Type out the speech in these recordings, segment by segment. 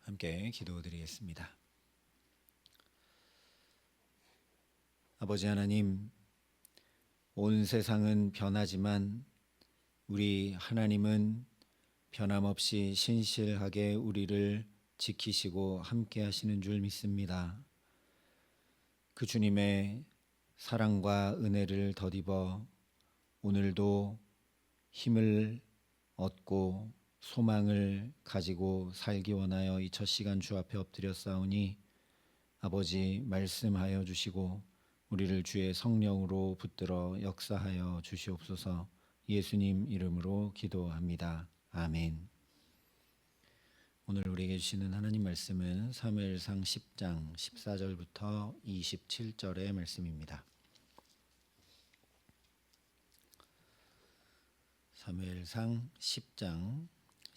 함께 기도드리겠습니다. 아버지 하나님, 온 세상은 변하지만 우리 하나님은 변함없이 신실하게 우리를 지키시고 함께 하시는 줄 믿습니다. 그 주님의 사랑과 은혜를 덧입어 오늘도 힘을 얻고 소망을 가지고 살기 원하여 이 첫 시간 주 앞에 엎드렸사오니 아버지 말씀하여 주시고 우리를 주의 성령으로 붙들어 역사하여 주시옵소서. 예수님 이름으로 기도합니다. 아멘. 오늘 우리에게 주시는 하나님 말씀은 사무엘상 10장 14절부터 27절의 말씀입니다. 사무엘상 10장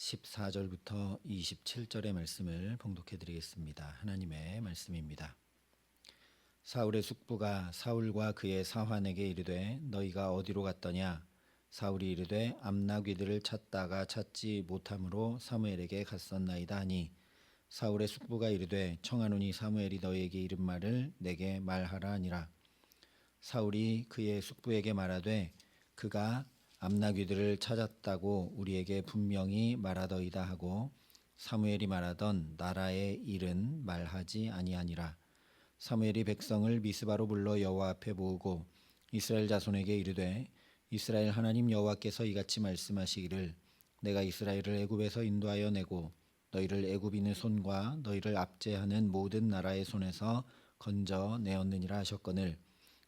14절부터 27절의 말씀을 봉독해 드리겠습니다. 하나님의 말씀입니다. 사울의 숙부가 사울과 그의 사환에게 이르되 너희가 어디로 갔더냐? 사울이 이르되 암나귀들을 찾다가 찾지 못함으로 사무엘에게 갔었나이다 하니 사울의 숙부가 이르되 청하노니 사무엘이 너희에게 이른 말을 내게 말하라 하니라. 사울이 그의 숙부에게 말하되 그가 암나귀들을 찾았다고 우리에게 분명히 말하더이다 하고 사무엘이 말하던 나라의 일은 말하지 아니하니라. 사무엘이 백성을 미스바로 불러 여호와 앞에 모으고 이스라엘 자손에게 이르되 이스라엘 하나님 여호와께서 이같이 말씀하시기를 내가 이스라엘을 애굽에서 인도하여 내고 너희를 애굽인의 손과 너희를 압제하는 모든 나라의 손에서 건져 내었느니라 하셨거늘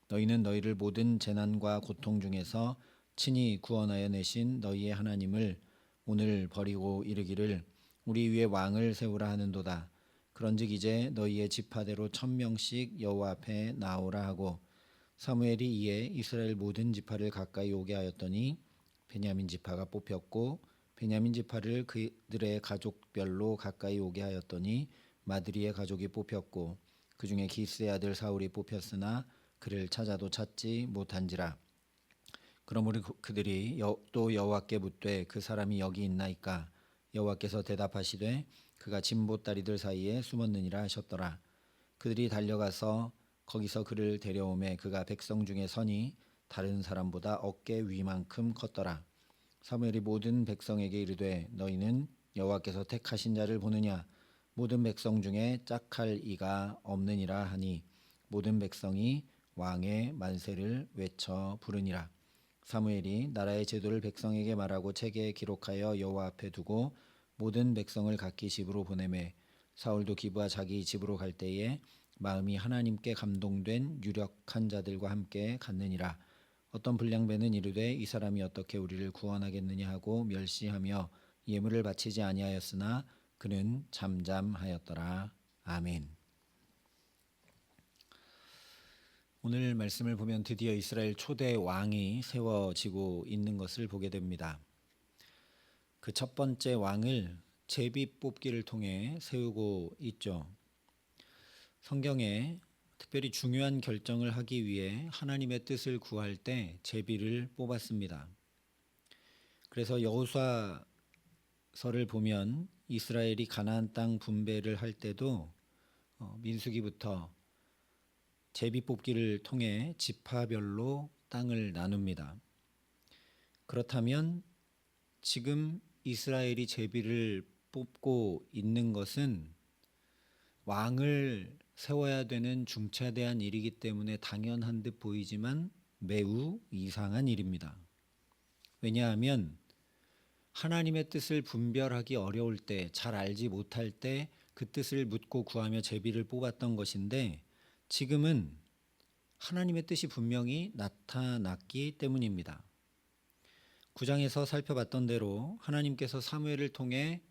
너희는 너희를 모든 재난과 고통 중에서 친히 구원하여 내신 너희의 하나님을 오늘 버리고 이르기를 우리 위에 왕을 세우라 하는도다. 그런즉 이제 너희의 지파대로 1000명씩 여호와 앞에 나오라 하고 사무엘이 이에 이스라엘 모든 지파를 가까이 오게 하였더니 베냐민 지파가 뽑혔고 베냐민 지파를 그들의 가족별로 가까이 오게 하였더니 마드리의 가족이 뽑혔고 그 중에 기스의 아들 사울이 뽑혔으나 그를 찾아도 찾지 못한지라. 그러므로 그들이 또 여호와께 묻되 그 사람이 여기 있나이까? 여호와께서 대답하시되 그가 진보다리들 사이에 숨었느니라 하셨더라. 그들이 달려가서 거기서 그를 데려오매 그가 백성 중에 서니 다른 사람보다 어깨 위만큼 컸더라. 사무엘이 모든 백성에게 이르되 너희는 여호와께서 택하신 자를 보느냐? 모든 백성 중에 짝할 이가 없느니라 하니 모든 백성이 왕의 만세를 외쳐 부르니라. 사무엘이 나라의 제도를 백성에게 말하고 책에 기록하여 여호와 앞에 두고 모든 백성을 각기 집으로 보내매 사울도 기브아 자기 집으로 갈 때에 마음이 하나님께 감동된 유력한 자들과 함께 갔느니라. 어떤 불량배는 이르되 이 사람이 어떻게 우리를 구원하겠느냐 하고 멸시하며 예물을 바치지 아니하였으나 그는 잠잠하였더라. 아멘. 오늘 말씀을 보면 드디어 이스라엘 초대 왕이 세워지고 있는 것을 보게 됩니다. 그 첫 번째 왕을 제비 뽑기를 통해 세우고 있죠. 성경에 특별히 중요한 결정을 하기 위해 하나님의 뜻을 구할 때 제비를 뽑았습니다. 그래서 여호수아서를 보면 이스라엘이 가나안 땅 분배를 할 때도 민수기부터 제비 뽑기를 통해 지파별로 땅을 나눕니다. 그렇다면 지금 이스라엘이 제비를 뽑고 있는 것은 왕을 세워야 되는 중차대한 일이기 때문에 당연한 듯 보이지만 매우 이상한 일입니다. 왜냐하면 하나님의 뜻을 분별하기 어려울 때, 잘 알지 못할 때 그 뜻을 묻고 구하며 제비를 뽑았던 것인데 지금은 하나님의 뜻이 분명히 나타났기 때문입니다. 9장에서 살펴봤던 대로 하나님께서 사무엘을 통해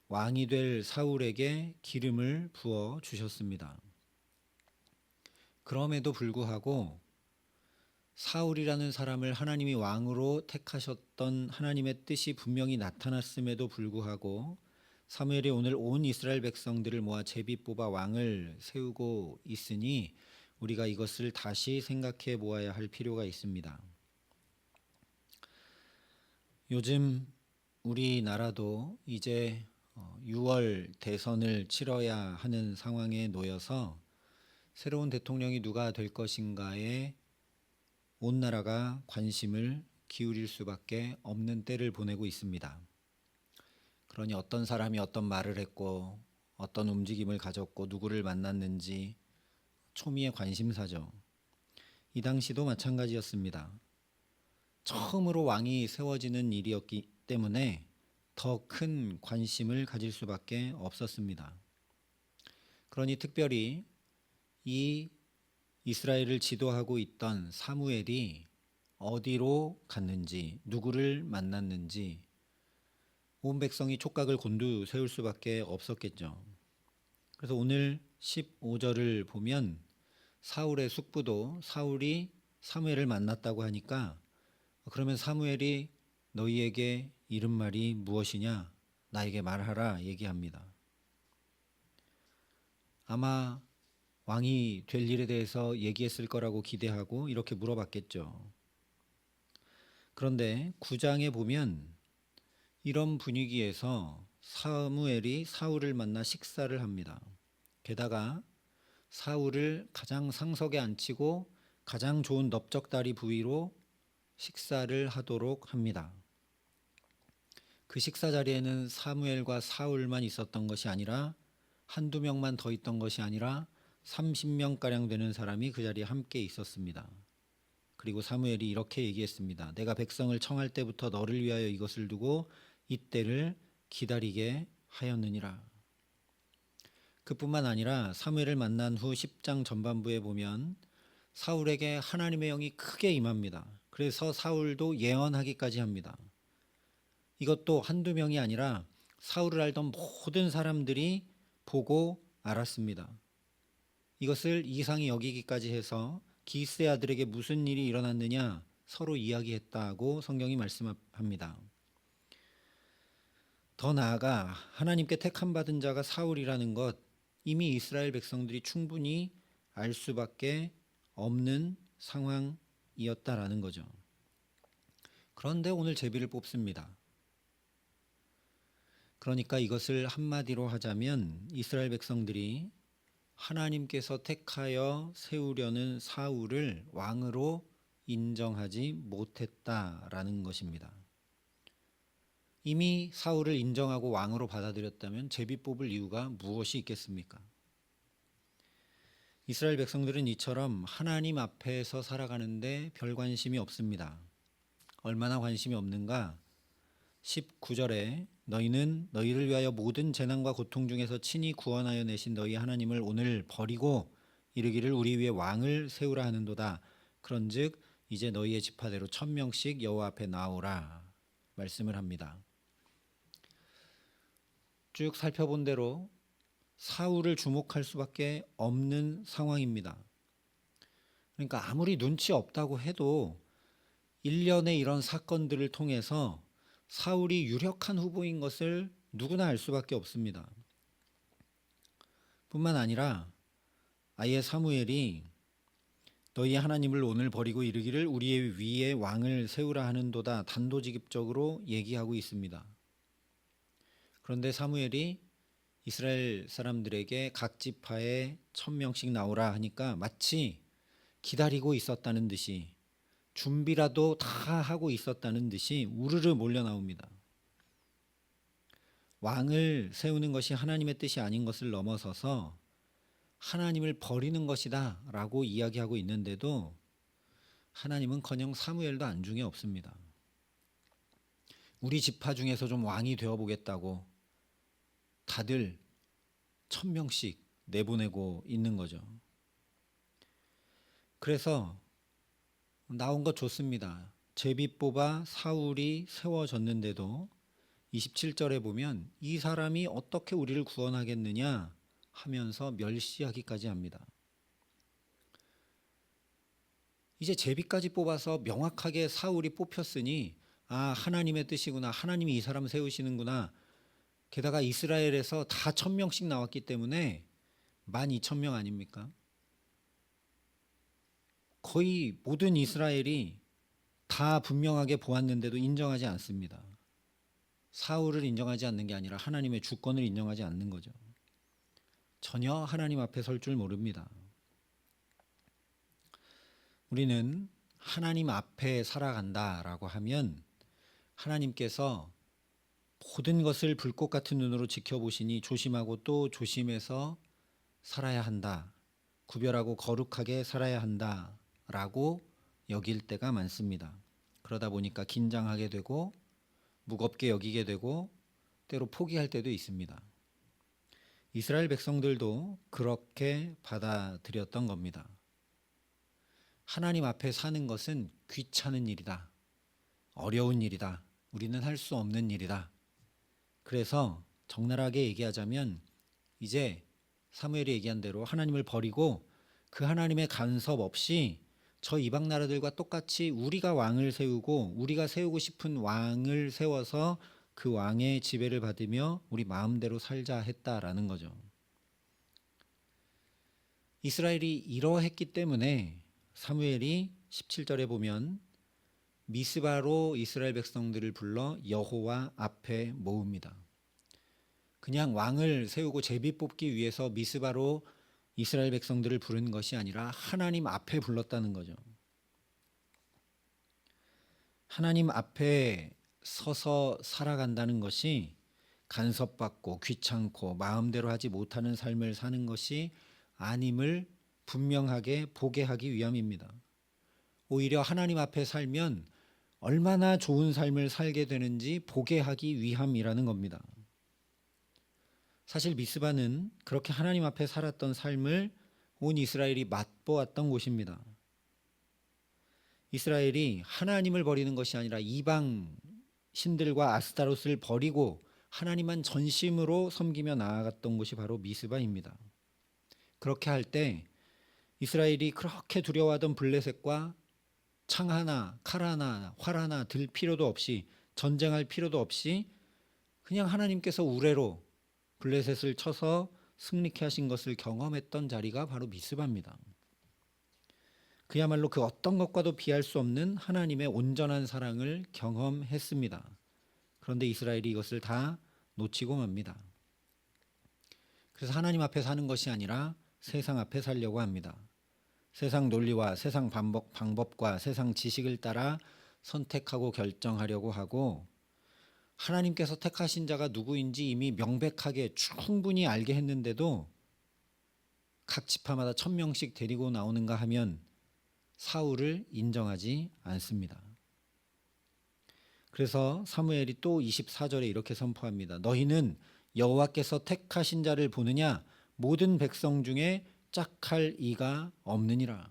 왕이 될 사울에게 기름을 부어 주셨습니다. 그럼에도 불구하고 사울이라는 사람을 하나님이 왕으로 택하셨던 하나님의 뜻이 분명히 나타났음에도 불구하고 사무엘이 오늘 온 이스라엘 백성들을 모아 제비 뽑아 왕을 세우고 있으니 우리가 이것을 다시 생각해 보아야 할 필요가 있습니다. 요즘 우리나라도 이제 6월 대선을 치러야 하는 상황에 놓여서 새로운 대통령이 누가 될 것인가에 온 나라가 관심을 기울일 수밖에 없는 때를 보내고 있습니다. 그러니 어떤 사람이 어떤 말을 했고 어떤 움직임을 가졌고 누구를 만났는지 초미의 관심사죠. 이 당시도 마찬가지였습니다. 처음으로 왕이 세워지는 일이었기 때문에 더 큰 관심을 가질 수밖에 없었습니다. 그러니 특별히 이 이스라엘을 지도하고 있던 사무엘이 어디로 갔는지, 누구를 만났는지 온 백성이 촉각을 곤두세울 수밖에 없었겠죠. 그래서 오늘 15절을 보면 사울의 숙부도 사울이 사무엘을 만났다고 하니까 그러면 사무엘이 너희에게 이른 말이 무엇이냐? 나에게 말하라 얘기합니다. 아마 왕이 될 일에 대해서 얘기했을 거라고 기대하고 이렇게 물어봤겠죠. 그런데 9장에 보면 이런 분위기에서 사무엘이 사울을 만나 식사를 합니다. 게다가 사울을 가장 상석에 앉히고 가장 좋은 넓적다리 부위로 식사를 하도록 합니다. 그 식사 자리에는 사무엘과 사울만 있었던 것이 아니라 한두 명만 더 있던 것이 아니라 30명가량 되는 사람이 그 자리에 함께 있었습니다. 그리고 사무엘이 이렇게 얘기했습니다. 내가 백성을 청할 때부터 너를 위하여 이것을 두고 이때를 기다리게 하였느니라. 그뿐만 아니라 사무엘을 만난 후 10장 전반부에 보면 사울에게 하나님의 영이 크게 임합니다. 그래서 사울도 예언하기까지 합니다. 이것도 한두 명이 아니라 사울을 알던 모든 사람들이 보고 알았습니다. 이것을 이상히 여기기까지 해서 기스의 아들에게 무슨 일이 일어났느냐 서로 이야기했다고 성경이 말씀합니다. 더 나아가 하나님께 택함 받은 자가 사울이라는 것 이미 이스라엘 백성들이 충분히 알 수밖에 없는 상황이었다라는 거죠. 그런데 오늘 제비를 뽑습니다. 그러니까 이것을 한마디로 하자면 이스라엘 백성들이 하나님께서 택하여 세우려는 사울을 왕으로 인정하지 못했다라는 것입니다. 이미 사울을 인정하고 왕으로 받아들였다면 제비 뽑을 이유가 무엇이 있겠습니까? 이스라엘 백성들은 이처럼 하나님 앞에서 살아가는데 별 관심이 없습니다. 얼마나 관심이 없는가? 19절에 너희는 너희를 위하여 모든 재난과 고통 중에서 친히 구원하여 내신 너희 하나님을 오늘 버리고 이르기를 우리 위에 왕을 세우라 하는도다. 그런즉 이제 너희의 지파대로 1000명씩 여호와 앞에 나오라 말씀을 합니다. 쭉 살펴본 대로 사울을 주목할 수밖에 없는 상황입니다. 그러니까 아무리 눈치 없다고 해도 일련의 이런 사건들을 통해서 사울이 유력한 후보인 것을 누구나 알 수밖에 없습니다. 뿐만 아니라 아예 사무엘이 너희 하나님을 오늘 버리고 이르기를 우리의 위에 왕을 세우라 하는도다 단도직입적으로 얘기하고 있습니다. 그런데 사무엘이 이스라엘 사람들에게 각 지파에 1000명씩 나오라 하니까 마치 기다리고 있었다는 듯이 준비라도 다 하고 있었다는 듯이 우르르 몰려 나옵니다. 왕을 세우는 것이 하나님의 뜻이 아닌 것을 넘어서서 하나님을 버리는 것이다 라고 이야기하고 있는데도 하나님은커녕 사무엘도 안중에 없습니다. 우리 지파 중에서 좀 왕이 되어보겠다고 다들 1000명씩 내보내고 있는 거죠. 그래서 나온 것 좋습니다. 제비 뽑아 사울이 세워졌는데도 27절에 보면 이 사람이 어떻게 우리를 구원하겠느냐 하면서 멸시하기까지 합니다. 이제 제비까지 뽑아서 명확하게 사울이 뽑혔으니 하나님의 뜻이구나. 하나님이 이 사람 세우시는구나. 게다가 이스라엘에서 다 1000명씩 나왔기 때문에 12,000명 아닙니까? 거의 모든 이스라엘이 다 분명하게 보았는데도 인정하지 않습니다. 사울을 인정하지 않는 게 아니라 하나님의 주권을 인정하지 않는 거죠. 전혀 하나님 앞에 설 줄 모릅니다. 우리는 하나님 앞에 살아간다라고 하면 하나님께서 모든 것을 불꽃 같은 눈으로 지켜보시니 조심하고 또 조심해서 살아야 한다. 구별하고 거룩하게 살아야 한다라고 여길 때가 많습니다. 그러다 보니까 긴장하게 되고 무겁게 여기게 되고 때로 포기할 때도 있습니다. 이스라엘 백성들도 그렇게 받아들였던 겁니다. 하나님 앞에 사는 것은 귀찮은 일이다. 어려운 일이다. 우리는 할 수 없는 일이다. 그래서 적나라하게 얘기하자면 이제 사무엘이 얘기한 대로 하나님을 버리고 그 하나님의 간섭 없이 저 이방 나라들과 똑같이 우리가 왕을 세우고 우리가 세우고 싶은 왕을 세워서 그 왕의 지배를 받으며 우리 마음대로 살자 했다라는 거죠. 이스라엘이 이러했기 때문에 사무엘이 17절에 보면 미스바로 이스라엘 백성들을 불러 여호와 앞에 모읍니다. 그냥 왕을 세우고 제비 뽑기 위해서 미스바로 이스라엘 백성들을 부른 것이 아니라 하나님 앞에 불렀다는 거죠. 하나님 앞에 서서 살아간다는 것이 간섭받고 귀찮고 마음대로 하지 못하는 삶을 사는 것이 아님을 분명하게 보게 하기 위함입니다. 오히려 하나님 앞에 살면 얼마나 좋은 삶을 살게 되는지 보게 하기 위함이라는 겁니다. 사실 미스바는 그렇게 하나님 앞에 살았던 삶을 온 이스라엘이 맛보았던 곳입니다. 이스라엘이 하나님을 버리는 것이 아니라 이방 신들과 아스타롯을 버리고 하나님만 전심으로 섬기며 나아갔던 곳이 바로 미스바입니다. 그렇게 할 때 이스라엘이 그렇게 두려워하던 블레셋과 창 하나, 칼 하나, 활 하나 들 필요도 없이 전쟁할 필요도 없이 그냥 하나님께서 우레로 블레셋을 쳐서 승리케 하신 것을 경험했던 자리가 바로 미스바입니다. 그야말로 그 어떤 것과도 비할 수 없는 하나님의 온전한 사랑을 경험했습니다. 그런데 이스라엘이 이것을 다 놓치고 맙니다. 그래서 하나님 앞에 사는 것이 아니라 세상 앞에 살려고 합니다. 세상 논리와 세상 방법과 세상 지식을 따라 선택하고 결정하려고 하고 하나님께서 택하신 자가 누구인지 이미 명백하게 충분히 알게 했는데도 각 지파마다 1000명씩 데리고 나오는가 하면 사울을 인정하지 않습니다. 그래서 사무엘이 또 24절에 이렇게 선포합니다. 너희는 여호와께서 택하신 자를 보느냐 모든 백성 중에 짝할 이가 없느니라.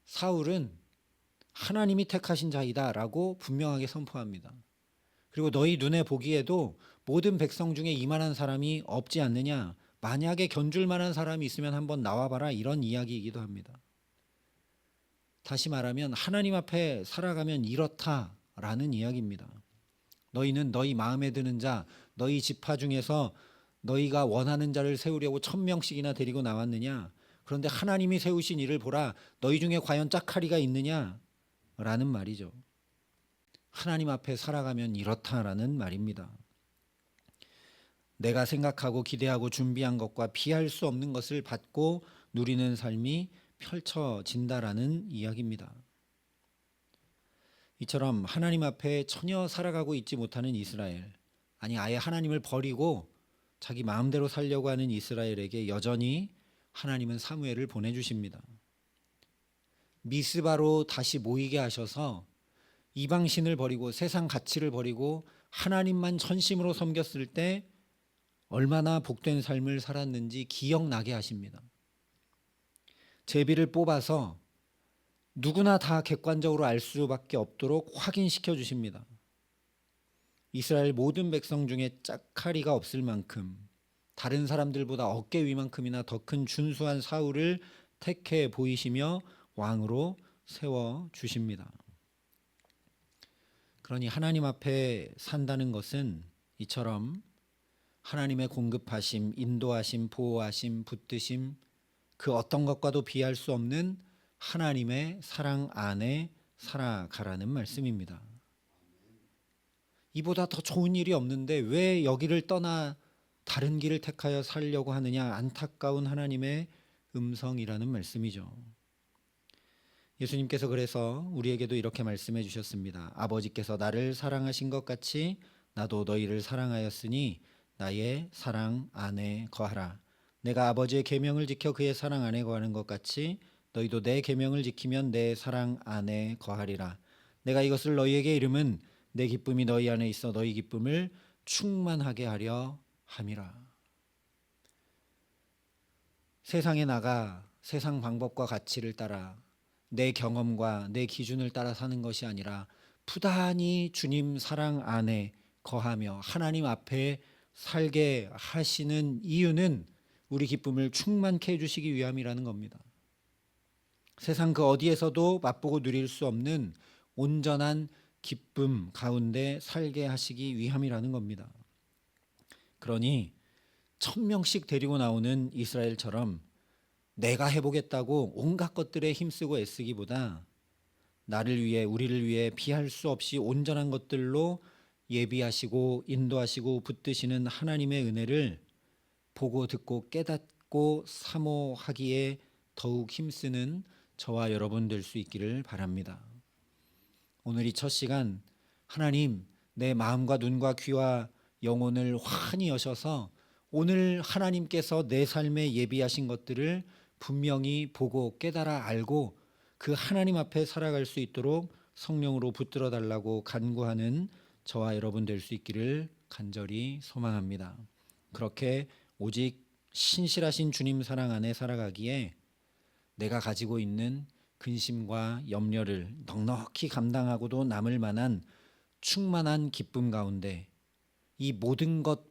사울은 하나님이 택하신 자이다 라고 분명하게 선포합니다. 그리고 너희 눈에 보기에도 모든 백성 중에 이만한 사람이 없지 않느냐, 만약에 견줄 만한 사람이 있으면 한번 나와봐라, 이런 이야기이기도 합니다. 다시 말하면 하나님 앞에 살아가면 이렇다라는 이야기입니다. 너희는 너희 마음에 드는 자, 너희 지파 중에서 너희가 원하는 자를 세우려고 1000명씩이나 데리고 나왔느냐? 그런데 하나님이 세우신 이를 보라. 너희 중에 과연 짝하리가 있느냐? 라는 말이죠. 하나님 앞에 살아가면 이렇다라는 말입니다. 내가 생각하고 기대하고 준비한 것과 비할 수 없는 것을 받고 누리는 삶이 펼쳐진다라는 이야기입니다. 이처럼 하나님 앞에 전혀 살아가고 있지 못하는 이스라엘, 아니 아예 하나님을 버리고 자기 마음대로 살려고 하는 이스라엘에게 여전히 하나님은 사무엘을 보내주십니다. 미스바로 다시 모이게 하셔서 이방신을 버리고 세상 가치를 버리고 하나님만 전심으로 섬겼을 때 얼마나 복된 삶을 살았는지 기억나게 하십니다. 제비를 뽑아서 누구나 다 객관적으로 알 수밖에 없도록 확인시켜 주십니다. 이스라엘 모든 백성 중에 짝하리가 없을 만큼 다른 사람들보다 어깨 위만큼이나 더 큰 준수한 사울을 택해 보이시며 왕으로 세워 주십니다. 그러니 하나님 앞에 산다는 것은 이처럼 하나님의 공급하심, 인도하심, 보호하심, 붙드심, 그 어떤 것과도 비할 수 없는 하나님의 사랑 안에 살아가라는 말씀입니다. 이보다 더 좋은 일이 없는데 왜 여기를 떠나 다른 길을 택하여 살려고 하느냐. 안타까운 하나님의 음성이라는 말씀이죠. 예수님께서 그래서 우리에게도 이렇게 말씀해 주셨습니다. 아버지께서 나를 사랑하신 것 같이 나도 너희를 사랑하였으니 나의 사랑 안에 거하라. 내가 아버지의 계명을 지켜 그의 사랑 안에 거하는 것 같이 너희도 내 계명을 지키면 내 사랑 안에 거하리라. 내가 이것을 너희에게 이름은 내 기쁨이 너희 안에 있어 너희 기쁨을 충만하게 하려 함이라. 세상에 나가 세상 방법과 가치를 따라 내 경험과 내 기준을 따라 사는 것이 아니라 부단히 주님 사랑 안에 거하며 하나님 앞에 살게 하시는 이유는 우리 기쁨을 충만케 해주시기 위함이라는 겁니다. 세상 그 어디에서도 맛보고 누릴 수 없는 온전한 기쁨 가운데 살게 하시기 위함이라는 겁니다. 그러니 1000명씩 데리고 나오는 이스라엘처럼 내가 해보겠다고 온갖 것들에 힘쓰고 애쓰기보다 나를 위해 우리를 위해 비할 수 없이 온전한 것들로 예비하시고 인도하시고 붙드시는 하나님의 은혜를 보고 듣고 깨닫고 사모하기에 더욱 힘쓰는 저와 여러분 될 수 있기를 바랍니다. 오늘 이 첫 시간 하나님 내 마음과 눈과 귀와 영혼을 환히 여셔서 오늘 하나님께서 내 삶에 예비하신 것들을 분명히 보고 깨달아 알고 그 하나님 앞에 살아갈 수 있도록 성령으로 붙들어 달라고 간구하는 저와 여러분 될 수 있기를 간절히 소망합니다. 그렇게 오직 신실하신 주님 사랑 안에 살아가기에 내가 가지고 있는 근심과 염려를 넉넉히 감당하고도 남을 만한 충만한 기쁨 가운데 이 모든 것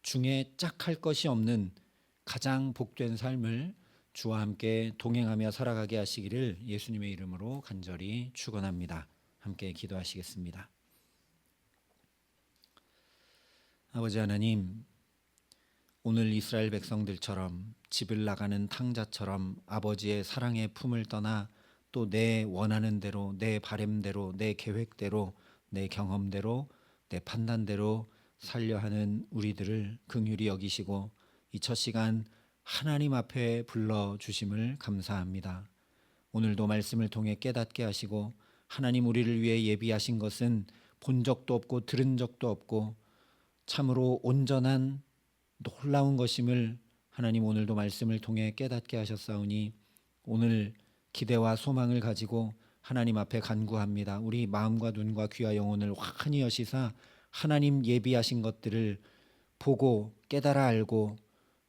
중에 짝할 것이 없는 가장 복된 삶을 주와 함께 동행하며 살아가게 하시기를 예수님의 이름으로 간절히 축원합니다. 함께 기도하시겠습니다. 아버지 하나님, 오늘 이스라엘 백성들처럼 집을 나가는 탕자처럼 아버지의 사랑의 품을 떠나 또 내 원하는 대로 내 바램대로 내 계획대로 내 경험대로 내 판단대로 살려 하는 우리들을 긍휼히 여기시고 이 첫 시간 하나님 앞에 불러주심을 감사합니다. 오늘도 말씀을 통해 깨닫게 하시고 하나님 우리를 위해 예비하신 것은 본 적도 없고 들은 적도 없고 참으로 온전한 놀라운 것임을 하나님 오늘도 말씀을 통해 깨닫게 하셨사오니 오늘 기대와 소망을 가지고 하나님 앞에 간구합니다. 우리 마음과 눈과 귀와 영혼을 환히 여시사 하나님 예비하신 것들을 보고 깨달아 알고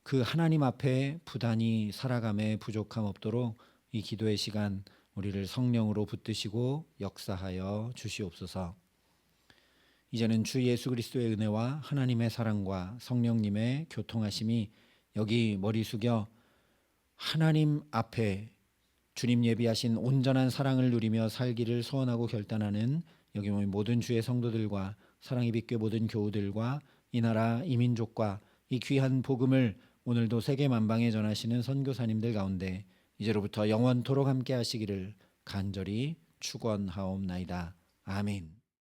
그 하나님 앞에 부단히 살아감에 부족함 없도록 이 기도의 시간 우리를 성령으로 붙드시고 역사하여 주시옵소서. 이제는 주 예수 그리스도의 은혜와 하나님의 사랑과 성령님의 교통하심이 여기 머리 숙여 하나님 앞에 주님 예비하신 온전한 사랑을 누리며 살기를 소원하고 결단하는 여기 모인 모든 주의 성도들과 사랑의 빛교회 모든 교우들과 이 나라 이 민족과 이 귀한 복음을 오늘도 세계 만방에 전하시는 선교사님들 가운데 이제로부터 영원토록 함께 하시기를 간절히 축원하옵나이다. 아멘.